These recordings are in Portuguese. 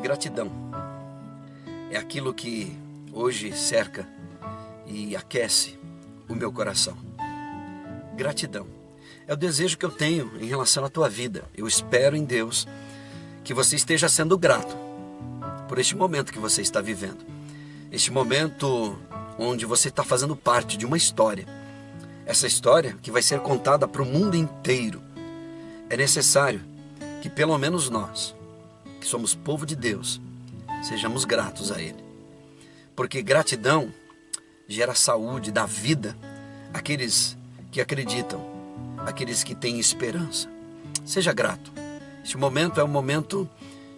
Gratidão é aquilo que hoje cerca e aquece o meu coração. Gratidão é o desejo que eu tenho em relação à tua vida. Eu espero em Deus que você esteja sendo grato por este momento que você está vivendo. Este momento onde você está fazendo parte de uma história. Essa história que vai ser contada para o mundo inteiro. É necessário que pelo menos nós, que somos povo de Deus, sejamos gratos a Ele. Porque gratidão gera saúde, dá vida àqueles que acreditam, àqueles que têm esperança. Seja grato. Este momento é um momento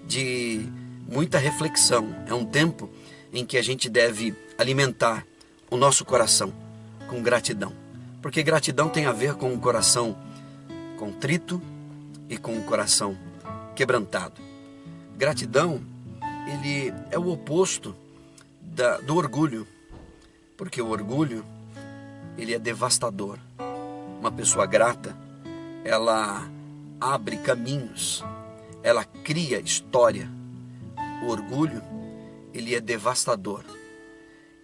de muita reflexão. É um tempo em que a gente deve alimentar o nosso coração com gratidão. Porque gratidão tem a ver com um coração contrito e com um coração quebrantado. Gratidão, ele é o oposto do orgulho. Porque o orgulho, ele é devastador. Uma pessoa grata, ela abre caminhos, ela cria história. O orgulho, ele é devastador.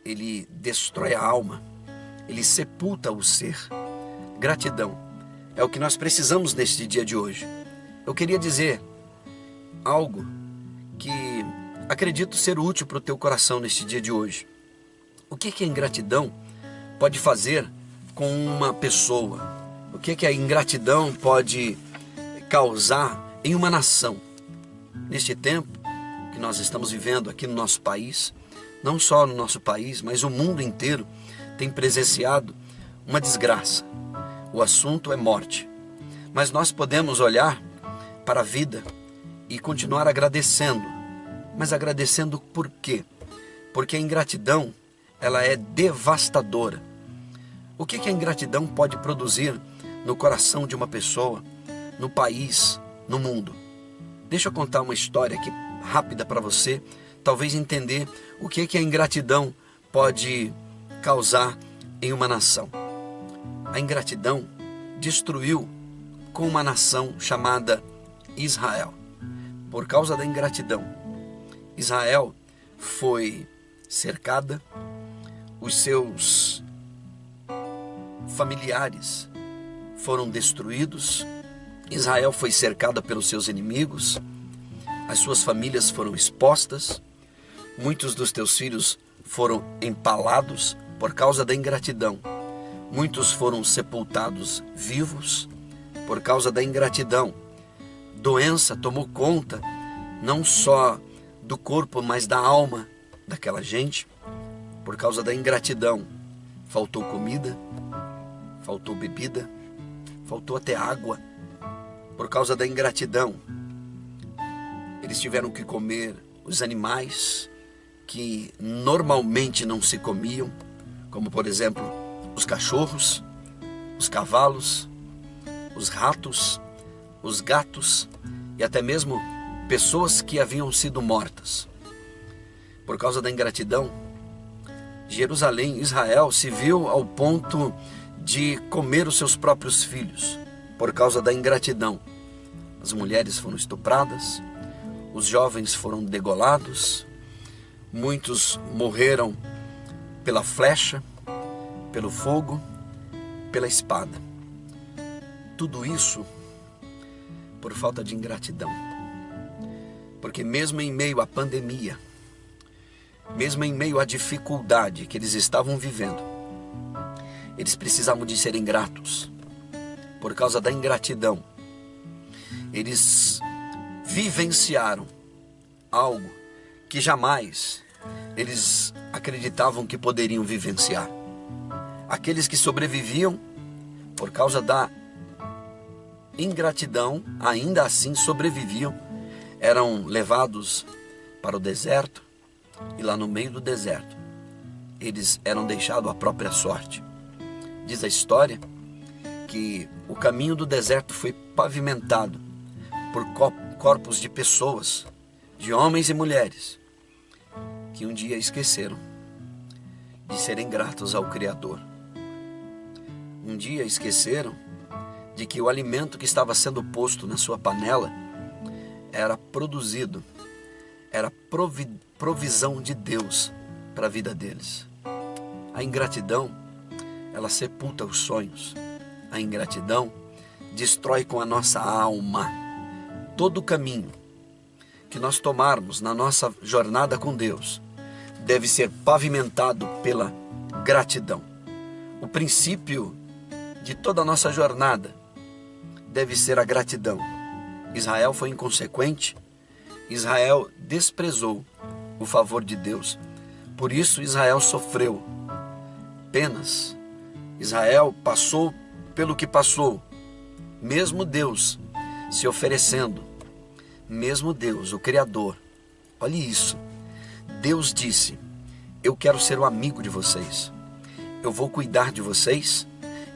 Ele destrói a alma, ele sepulta o ser. Gratidão é o que nós precisamos neste dia de hoje. Eu queria dizer algo que acredito ser útil para o teu coração neste dia de hoje. O que a ingratidão pode fazer com uma pessoa? O que a ingratidão pode causar em uma nação? Neste tempo que nós estamos vivendo aqui no nosso país, não só no nosso país, mas o mundo inteiro tem presenciado uma desgraça. O assunto é morte. Mas nós podemos olhar para a vida e continuar agradecendo. Mas agradecendo por quê? Porque a ingratidão, ela é devastadora. O que a ingratidão pode produzir no coração de uma pessoa, no país, no mundo? Deixa eu contar uma história aqui rápida para você, talvez entender o que a ingratidão pode causar em uma nação. A ingratidão destruiu com uma nação chamada Israel. Por causa da ingratidão, Israel foi cercada, os seus familiares foram destruídos, Israel foi cercada pelos seus inimigos, as suas famílias foram expostas, muitos dos teus filhos foram empalados por causa da ingratidão, muitos foram sepultados vivos por causa da ingratidão. Doença tomou conta não só do corpo, mas da alma daquela gente. Por causa da ingratidão, faltou comida, faltou bebida, faltou até água. Por causa da ingratidão, eles tiveram que comer os animais que normalmente não se comiam, como por exemplo os cachorros, os cavalos, os ratos, os gatos e até mesmo pessoas que haviam sido mortas. Por causa da ingratidão, Jerusalém, Israel, se viu ao ponto de comer os seus próprios filhos. Por causa da ingratidão, as mulheres foram estupradas, os jovens foram degolados, muitos morreram pela flecha, pelo fogo, pela espada. Tudo isso por falta de ingratidão. Porque mesmo em meio à pandemia, mesmo em meio à dificuldade que eles estavam vivendo, eles precisavam de serem gratos. Por causa da ingratidão, eles vivenciaram algo que jamais eles acreditavam que poderiam vivenciar. Aqueles que sobreviviam por causa da ingratidão, ainda assim sobreviviam, eram levados para o deserto e lá no meio do deserto eles eram deixados à própria sorte. Diz a história que o caminho do deserto foi pavimentado por corpos de pessoas, de homens e mulheres, que um dia esqueceram de serem gratos ao Criador. Um dia esqueceram de que o alimento que estava sendo posto na sua panela era produzido, era provisão de Deus para a vida deles. A ingratidão, ela sepulta os sonhos. A ingratidão destrói com a nossa alma. Todo o caminho que nós tomarmos na nossa jornada com Deus deve ser pavimentado pela gratidão. O princípio de toda a nossa jornada deve ser a gratidão. Israel foi inconsequente, Israel desprezou o favor de Deus, por isso Israel sofreu penas. Israel passou pelo que passou, mesmo Deus se oferecendo, mesmo Deus, o Criador. Olhe isso, Deus disse: eu quero ser o amigo de vocês, eu vou cuidar de vocês,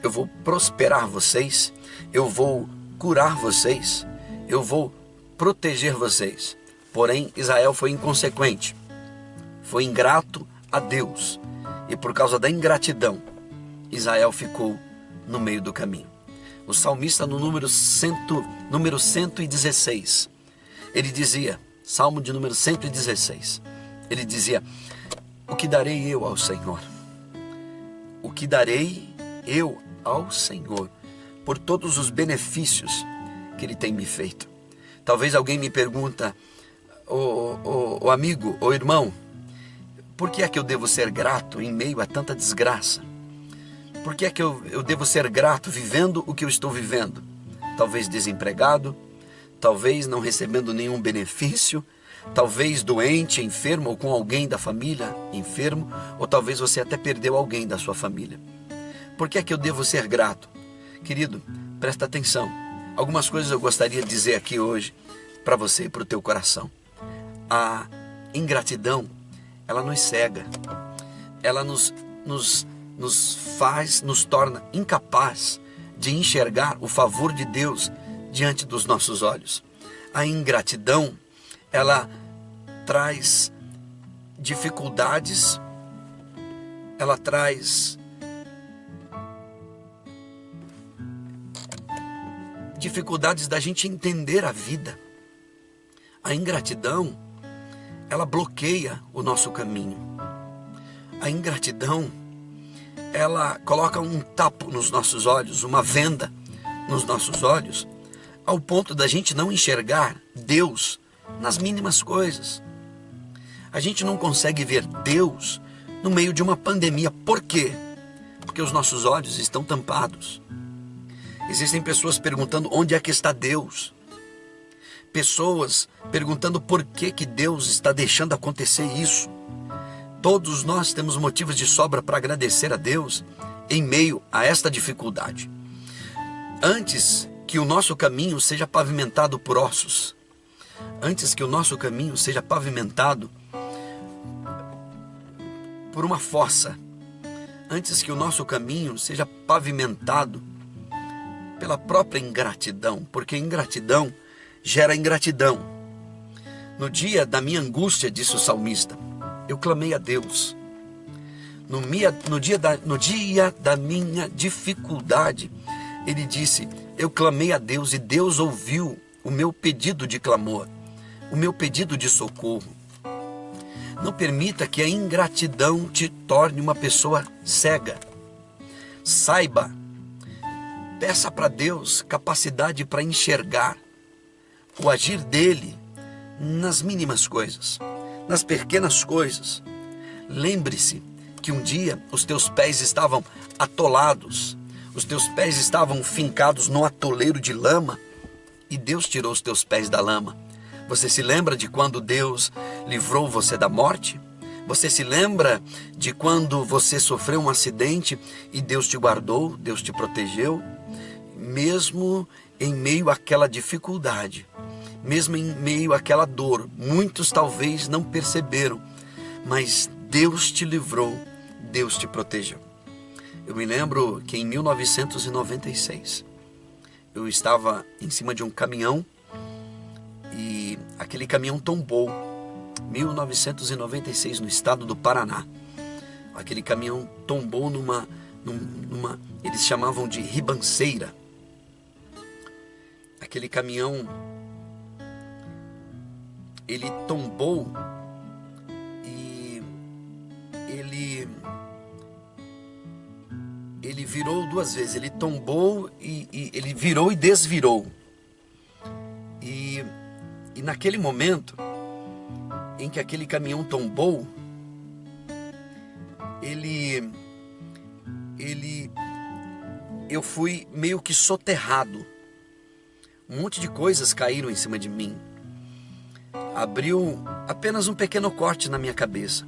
eu vou prosperar vocês, eu vou curar vocês, eu vou proteger vocês. Porém, Israel foi inconsequente, foi ingrato a Deus, e por causa da ingratidão, Israel ficou no meio do caminho. O salmista no número 116, ele dizia, Salmo de número 116, ele dizia: o que darei eu ao Senhor? O que darei eu ao Senhor por todos os benefícios que Ele tem me feito? Talvez alguém me pergunta: o amigo, o irmão, por que é que eu devo ser grato em meio a tanta desgraça? Por que é que eu devo ser grato vivendo o que eu estou vivendo? Talvez desempregado, talvez não recebendo nenhum benefício, talvez doente, enfermo, ou com alguém da família enfermo, ou talvez você até perdeu alguém da sua família. Por que é que eu devo ser grato? Querido, presta atenção. Algumas coisas eu gostaria de dizer aqui hoje para você e para o teu coração. A ingratidão, ela nos cega, ela nos torna incapaz de enxergar o favor de Deus diante dos nossos olhos. A ingratidão, ela traz dificuldades, ela traz dificuldades da gente entender a vida. A ingratidão, ela bloqueia o nosso caminho. A ingratidão, ela coloca um tapo nos nossos olhos, uma venda nos nossos olhos, ao ponto da gente não enxergar Deus nas mínimas coisas. A gente não consegue ver Deus no meio de uma pandemia. Por quê? Porque os nossos olhos estão tampados. Existem pessoas perguntando onde é que está Deus. Pessoas perguntando por que Deus está deixando acontecer isso. Todos nós temos motivos de sobra para agradecer a Deus em meio a esta dificuldade. Antes que o nosso caminho seja pavimentado por ossos, antes que o nosso caminho seja pavimentado por uma fossa, antes que o nosso caminho seja pavimentado pela própria ingratidão, porque ingratidão gera ingratidão. No dia da minha angústia, disse o salmista, eu clamei a Deus. No dia da minha dificuldade, ele disse, eu clamei a Deus e Deus ouviu o meu pedido de clamor, o meu pedido de socorro. Não permita que a ingratidão te torne uma pessoa cega. Saiba, peça para Deus capacidade para enxergar o agir dele nas mínimas coisas, nas pequenas coisas. Lembre-se que um dia os teus pés estavam atolados, os teus pés estavam fincados no atoleiro de lama e Deus tirou os teus pés da lama. Você se lembra de quando Deus livrou você da morte? Você se lembra de quando você sofreu um acidente e Deus te guardou, Deus te protegeu? Mesmo em meio àquela dificuldade, mesmo em meio àquela dor, muitos talvez não perceberam, mas Deus te livrou, Deus te protegeu. Eu me lembro que em 1996, eu estava em cima de um caminhão e aquele caminhão tombou. 1996, no estado do Paraná. Aquele caminhão tombou numa eles chamavam de ribanceira. Aquele caminhão ele tombou e ele virou duas vezes. Ele tombou e ele virou e desvirou. E naquele momento em que aquele caminhão tombou, eu fui meio que soterrado. Um monte de coisas caíram em cima de mim. Abriu apenas um pequeno corte na minha cabeça.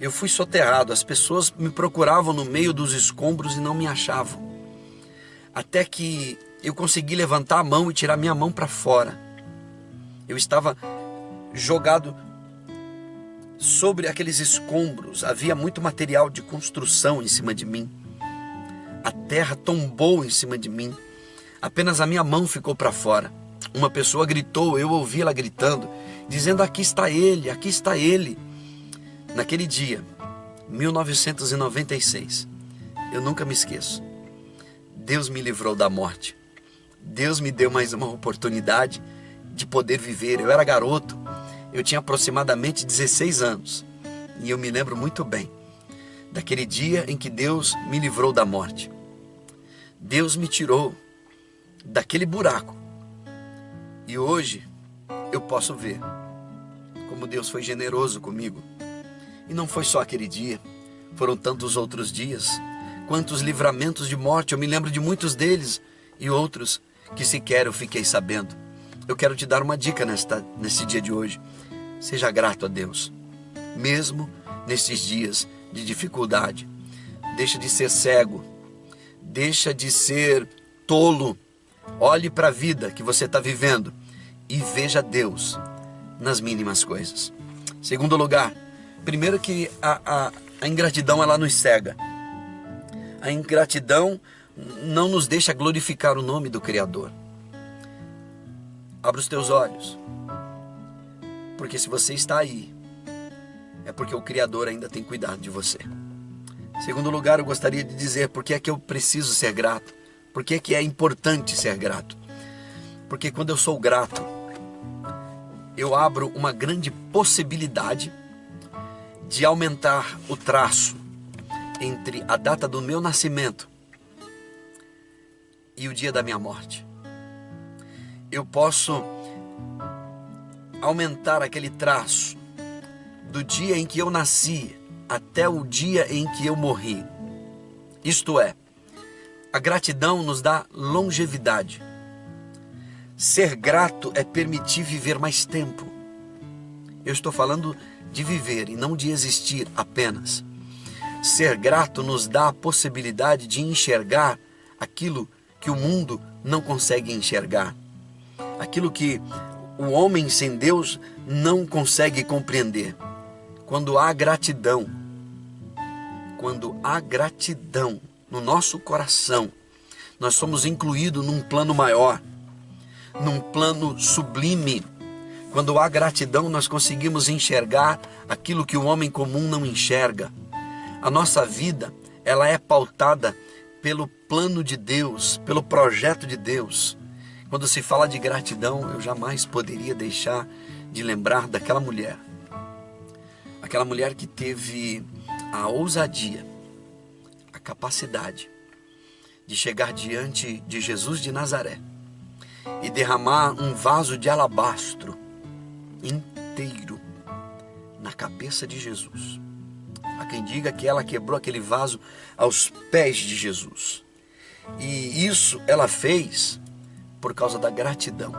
Eu fui soterrado. As pessoas me procuravam no meio dos escombros e não me achavam. Até que eu consegui levantar a mão e tirar minha mão para fora. Eu estava jogado sobre aqueles escombros. Havia muito material de construção em cima de mim. A terra tombou em cima de mim. Apenas a minha mão ficou para fora. Uma pessoa gritou, eu ouvi ela gritando, dizendo: aqui está ele, aqui está ele. Naquele dia, 1996, eu nunca me esqueço. Deus me livrou da morte. Deus me deu mais uma oportunidade de poder viver. Eu era garoto, eu tinha aproximadamente 16 anos. E eu me lembro muito bem daquele dia em que Deus me livrou da morte. Deus me tirou daquele buraco. E hoje eu posso ver como Deus foi generoso comigo. E não foi só aquele dia, foram tantos outros dias. Quantos livramentos de morte, eu me lembro de muitos deles. E outros que sequer eu fiquei sabendo. Eu quero te dar uma dica nesse dia de hoje. Seja grato a Deus, mesmo nesses dias de dificuldade. Deixa de ser cego, deixa de ser tolo. Olhe para a vida que você está vivendo e veja Deus nas mínimas coisas. Segundo lugar, primeiro que a ingratidão ela nos cega. A ingratidão não nos deixa glorificar o nome do Criador. Abra os teus olhos, porque se você está aí, é porque o Criador ainda tem cuidado de você. Segundo lugar, eu gostaria de dizer por que é que eu preciso ser grato. Por que é que é importante ser grato? Porque quando eu sou grato, eu abro uma grande possibilidade de aumentar o traço entre a data do meu nascimento e o dia da minha morte. Eu posso aumentar aquele traço do dia em que eu nasci até o dia em que eu morri. Isto é, a gratidão nos dá longevidade. Ser grato é permitir viver mais tempo. Eu estou falando de viver e não de existir apenas. Ser grato nos dá a possibilidade de enxergar aquilo que o mundo não consegue enxergar. Aquilo que o homem sem Deus não consegue compreender. Quando há gratidão no nosso coração, nós somos incluídos num plano maior, num plano sublime. Quando há gratidão, nós conseguimos enxergar aquilo que o homem comum não enxerga. A nossa vida, ela é pautada pelo plano de Deus, pelo projeto de Deus. Quando se fala de gratidão, eu jamais poderia deixar de lembrar daquela mulher. Aquela mulher que teve a ousadia, a capacidade de chegar diante de Jesus de Nazaré e derramar um vaso de alabastro inteiro na cabeça de Jesus. Há quem diga que ela quebrou aquele vaso aos pés de Jesus. E isso ela fez por causa da gratidão.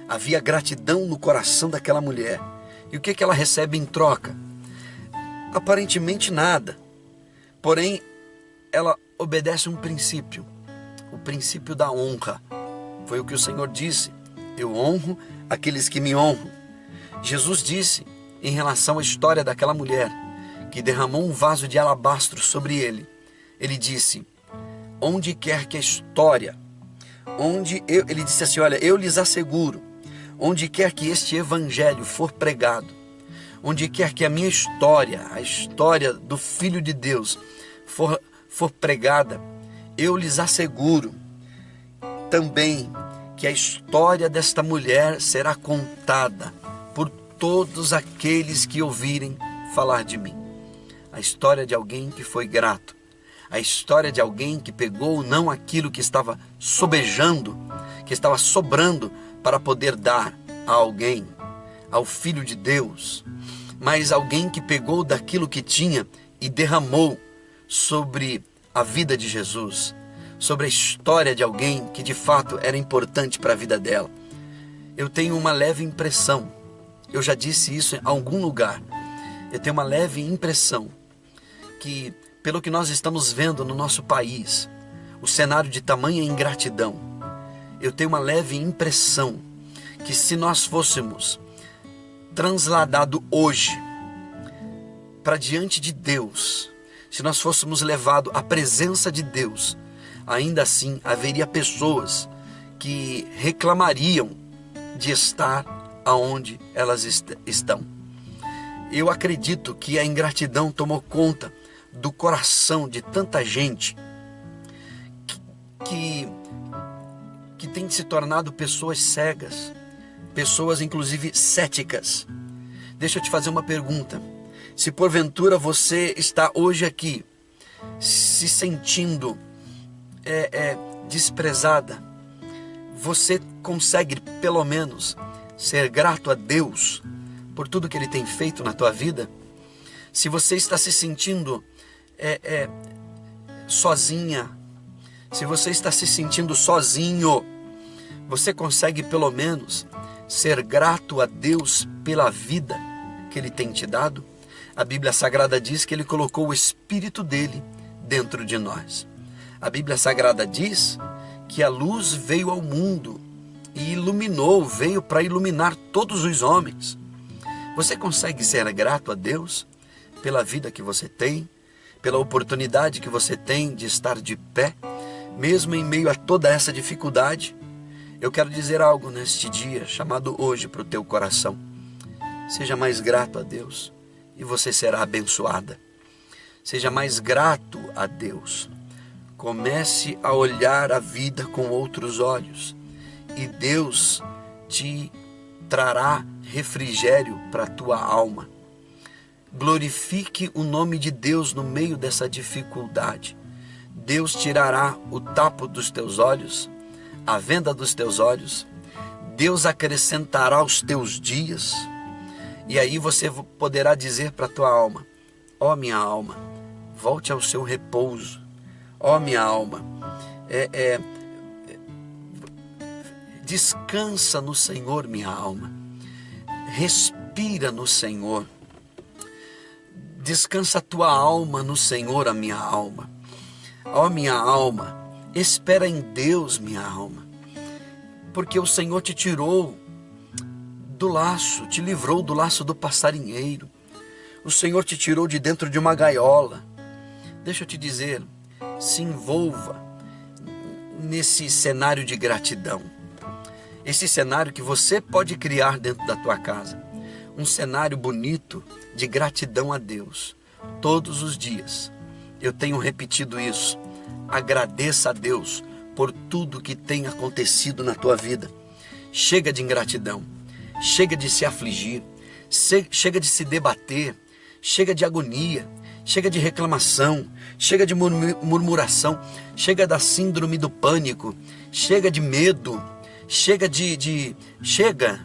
Havia gratidão no coração daquela mulher. E o que ela recebe em troca? Aparentemente nada. Porém, ela obedece um princípio. O princípio da honra. Foi o que o Senhor disse: eu honro aqueles que me honram. Jesus disse em relação à história daquela mulher que derramou um vaso de alabastro sobre ele. Ele disse: onde quer que a história, ele disse assim: olha, eu lhes asseguro, onde quer que este evangelho for pregado, onde quer que a minha história, a história do Filho de Deus for pregada, eu lhes asseguro também que a história desta mulher será contada todos aqueles que ouvirem falar de mim. A história de alguém que foi grato. A história de alguém que pegou não aquilo que estava sobejando, que estava sobrando para poder dar a alguém, ao Filho de Deus, mas alguém que pegou daquilo que tinha e derramou sobre a vida de Jesus, sobre a história de alguém que de fato era importante para a vida dela. Eu tenho uma leve impressão, eu já disse isso em algum lugar, eu tenho uma leve impressão que, pelo que nós estamos vendo no nosso país, o cenário de tamanha ingratidão, eu tenho uma leve impressão que se nós fôssemos transladados hoje para diante de Deus, se nós fôssemos levados à presença de Deus, ainda assim haveria pessoas que reclamariam de estar aonde elas estão. Eu acredito que a ingratidão tomou conta do coração de tanta gente que tem se tornado pessoas cegas, pessoas inclusive céticas. Deixa eu te fazer uma pergunta. Se porventura você está hoje aqui se sentindo desprezada, você consegue pelo menos ser grato a Deus por tudo que Ele tem feito na tua vida? Se você está se sentindo sozinha, se você está se sentindo sozinho, você consegue pelo menos ser grato a Deus pela vida que Ele tem te dado? A Bíblia Sagrada diz que Ele colocou o Espírito dEle dentro de nós. A Bíblia Sagrada diz que a luz veio ao mundo e iluminou, veio para iluminar todos os homens. Você consegue ser grato a Deus pela vida que você tem, pela oportunidade que você tem de estar de pé, mesmo em meio a toda essa dificuldade? Eu quero dizer algo neste dia, chamado hoje, para o teu coração. Seja mais grato a Deus e você será abençoada. Seja mais grato a Deus. Comece a olhar a vida com outros olhos e Deus te trará refrigério para a tua alma. Glorifique o nome de Deus no meio dessa dificuldade. Deus tirará o tapo dos teus olhos, a venda dos teus olhos. Deus acrescentará os teus dias. E aí você poderá dizer para a tua alma: ó minha alma, volte ao seu repouso. Ó minha alma, descansa no Senhor, minha alma. Respira no Senhor. Descansa a tua alma no Senhor, a minha alma. Ó minha alma, espera em Deus, minha alma. Porque o Senhor te tirou do laço, te livrou do laço do passarinheiro. O Senhor te tirou de dentro de uma gaiola. Deixa eu te dizer, se envolva nesse cenário de gratidão. Esse cenário que você pode criar dentro da tua casa. Um cenário bonito de gratidão a Deus. Todos os dias. Eu tenho repetido isso. Agradeça a Deus por tudo que tem acontecido na tua vida. Chega de ingratidão. Chega de se afligir. Chega de se debater. Chega de agonia. Chega de reclamação, chega de murmuração, chega da síndrome do pânico, chega de medo, chega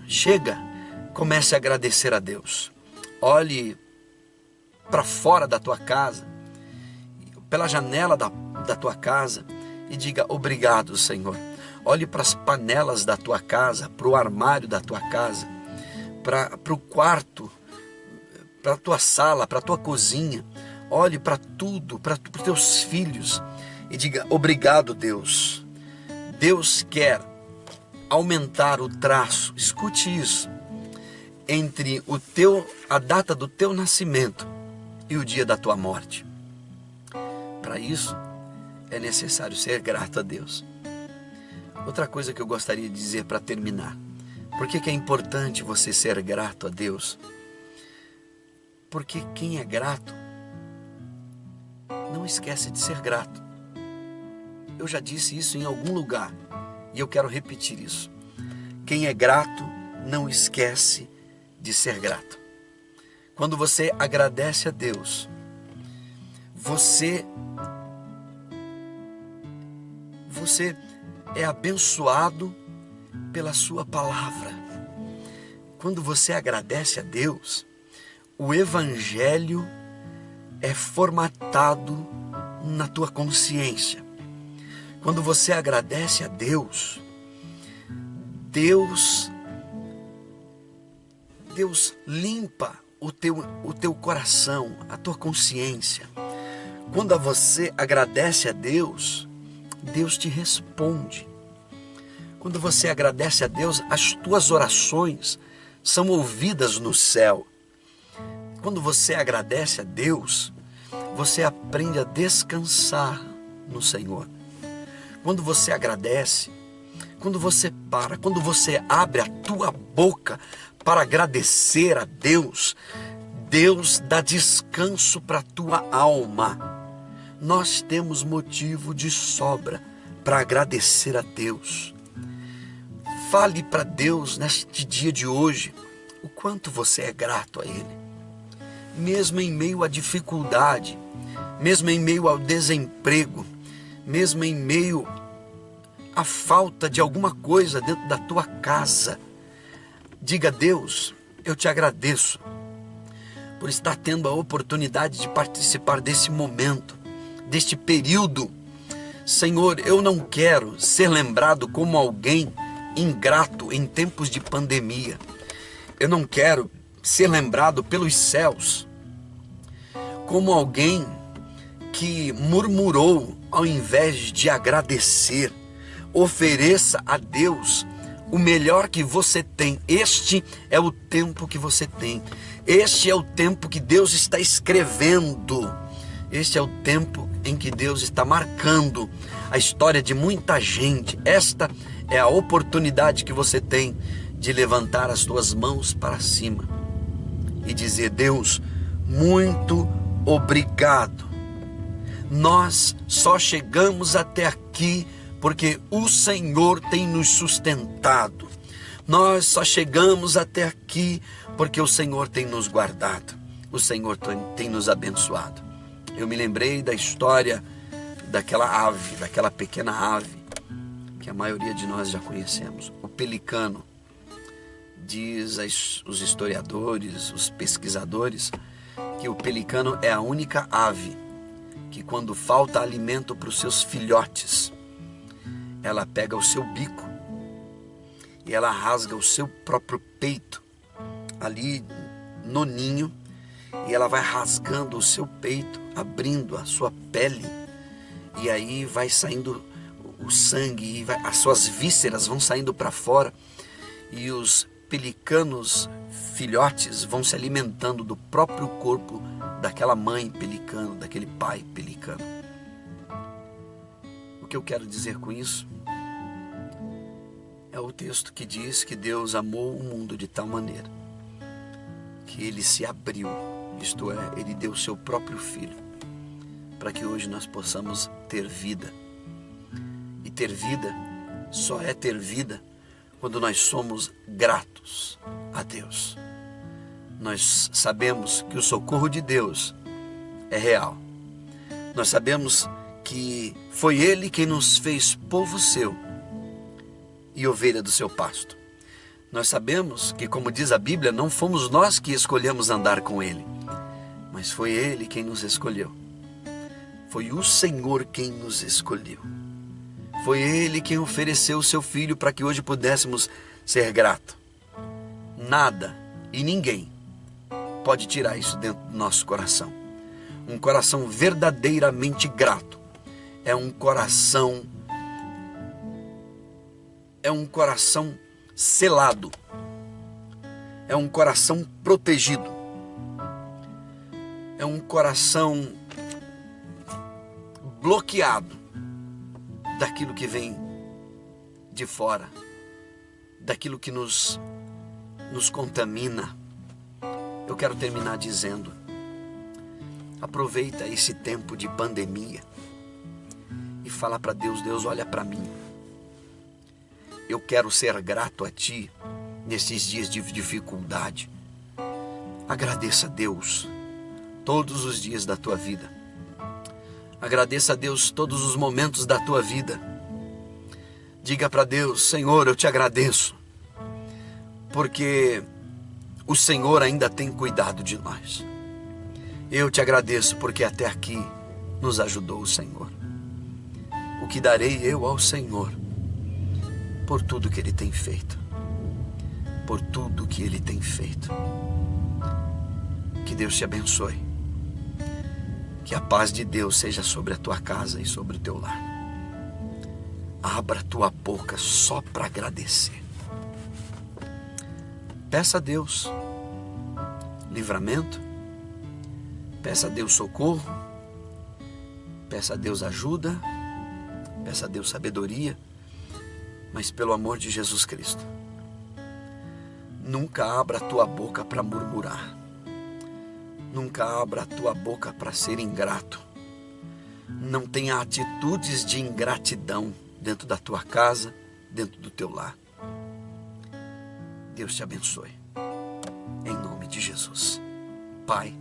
chega. Comece a agradecer a Deus. Olhe para fora da tua casa, pela janela da tua casa e diga: obrigado, Senhor. Olhe para as panelas da tua casa, para o armário da tua casa, para o quarto, para a tua sala, para a tua cozinha. Olhe para tudo, para os teus filhos e diga: obrigado, Deus. Deus quer aumentar o traço, escute isso, entre a data do teu nascimento e o dia da tua morte. Para isso, é necessário ser grato a Deus. Outra coisa que eu gostaria de dizer para terminar: por que é importante você ser grato a Deus? Porque quem é grato não esquece de ser grato. Eu já disse isso em algum lugar e eu quero repetir isso. Quem é grato não esquece de de ser grato. Quando você agradece a Deus, você é abençoado pela sua palavra. Quando você agradece a Deus, o evangelho é formatado na tua consciência. Quando você agradece a Deus, Deus limpa o teu coração, a tua consciência. Quando você agradece a Deus, Deus te responde. Quando você agradece a Deus, as tuas orações são ouvidas no céu. Quando você agradece a Deus, você aprende a descansar no Senhor. Quando você agradece, quando você abre a tua boca para agradecer a Deus, Deus dá descanso para a tua alma. Nós temos motivo de sobra para agradecer a Deus. Fale para Deus neste dia de hoje o quanto você é grato a Ele. Mesmo em meio à dificuldade, mesmo em meio ao desemprego, mesmo em meio à falta de alguma coisa dentro da tua casa, diga: Deus, eu te agradeço por estar tendo a oportunidade de participar desse momento, deste período. Senhor, eu não quero ser lembrado como alguém ingrato em tempos de pandemia. Eu não quero ser lembrado pelos céus como alguém que murmurou ao invés de agradecer. Ofereça a Deus o melhor que você tem. Este é o tempo que você tem. Este é o tempo que Deus está escrevendo. Este é o tempo em que Deus está marcando a história de muita gente. Esta é a oportunidade que você tem de levantar as tuas mãos para cima e dizer: Deus, muito obrigado. Nós só chegamos até aqui porque o Senhor tem nos sustentado. Nós só chegamos até aqui porque o Senhor tem nos guardado. O Senhor tem nos abençoado. Eu me lembrei da história daquela ave, daquela pequena ave, que a maioria de nós já conhecemos, o pelicano. Diz os historiadores, os pesquisadores, que o pelicano é a única ave que, quando falta alimento para os seus filhotes, ela pega o seu bico e ela rasga o seu próprio peito ali no ninho, e ela vai rasgando o seu peito, abrindo a sua pele, e aí vai saindo o sangue, e as suas vísceras vão saindo para fora, e os pelicanos filhotes vão se alimentando do próprio corpo daquela mãe pelicano, daquele pai pelicano. O que eu quero dizer com isso é o texto que diz que Deus amou o mundo de tal maneira que Ele se abriu, isto é, Ele deu o seu próprio Filho, para que hoje nós possamos ter vida. E ter vida só é ter vida quando nós somos gratos a Deus. Nós sabemos que o socorro de Deus é real. Nós sabemos que foi Ele quem nos fez povo seu e ovelha do seu pasto. Nós sabemos que, como diz a Bíblia, não fomos nós que escolhemos andar com Ele, mas foi Ele quem nos escolheu. Foi o Senhor quem nos escolheu. Foi Ele quem ofereceu o seu Filho para que hoje pudéssemos ser gratos. Nada e ninguém pode tirar isso dentro do nosso coração. Um coração verdadeiramente grato é um coração selado, é um coração protegido, é um coração bloqueado daquilo que vem de fora, daquilo que nos contamina. Eu quero terminar dizendo: aproveita esse tempo de pandemia e fala para Deus: Deus, olha para mim. Eu quero ser grato a Ti nesses dias de dificuldade. Agradeça a Deus todos os dias da tua vida. Agradeça a Deus todos os momentos da tua vida. Diga para Deus: Senhor, eu te agradeço, porque o Senhor ainda tem cuidado de nós. Eu te agradeço porque até aqui nos ajudou o Senhor. O que darei eu ao Senhor por tudo que Ele tem feito? Por tudo que Ele tem feito. Que Deus te abençoe. Que a paz de Deus seja sobre a tua casa e sobre o teu lar. Abra a tua boca só para agradecer. Peça a Deus livramento. Peça a Deus socorro. Peça a Deus ajuda. Peça a Deus sabedoria. Mas pelo amor de Jesus Cristo, nunca abra a tua boca para murmurar. Nunca abra a tua boca para ser ingrato. Não tenha atitudes de ingratidão dentro da tua casa, dentro do teu lar. Deus te abençoe. Em nome de Jesus. Pai,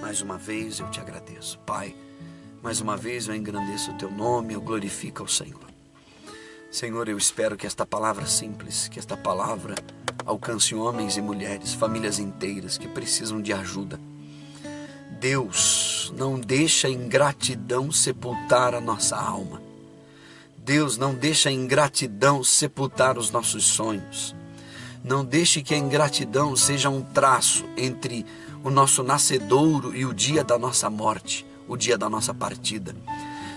mais uma vez eu te agradeço. Pai, mais uma vez eu engrandeço o teu nome, eu glorifico ao Senhor. Senhor, eu espero que esta palavra simples, que esta palavra alcance homens e mulheres, famílias inteiras que precisam de ajuda. Deus, não deixa a ingratidão sepultar a nossa alma. Deus, não deixa a ingratidão sepultar os nossos sonhos. Não deixe que a ingratidão seja um traço entre o nosso nascedouro e o dia da nossa morte, o dia da nossa partida.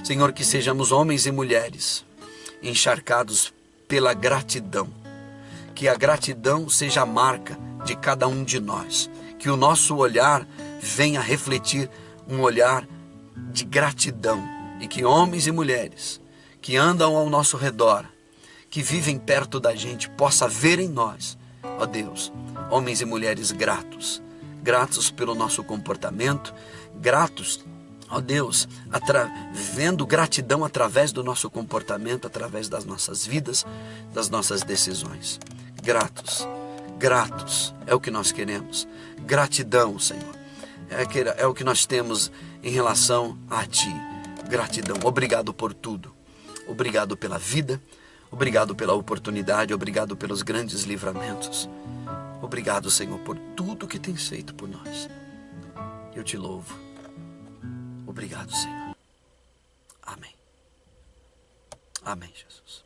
Senhor, que sejamos homens e mulheres encharcados pela gratidão. Que a gratidão seja a marca de cada um de nós. Que o nosso olhar venha refletir um olhar de gratidão. E que homens e mulheres que andam ao nosso redor, que vivem perto da gente, possa ver em nós, ó Deus, homens e mulheres gratos. Gratos pelo nosso comportamento, gratos, ó Deus, vendo gratidão através do nosso comportamento, através das nossas vidas, das nossas decisões. Gratos, gratos, é o que nós queremos. Gratidão, Senhor, é o que nós temos em relação a Ti. Gratidão, obrigado por tudo. Obrigado pela vida, obrigado pela oportunidade, obrigado pelos grandes livramentos. Obrigado, Senhor, por tudo que tens feito por nós. Eu te louvo. Obrigado, Senhor. Amém. Amém, Jesus.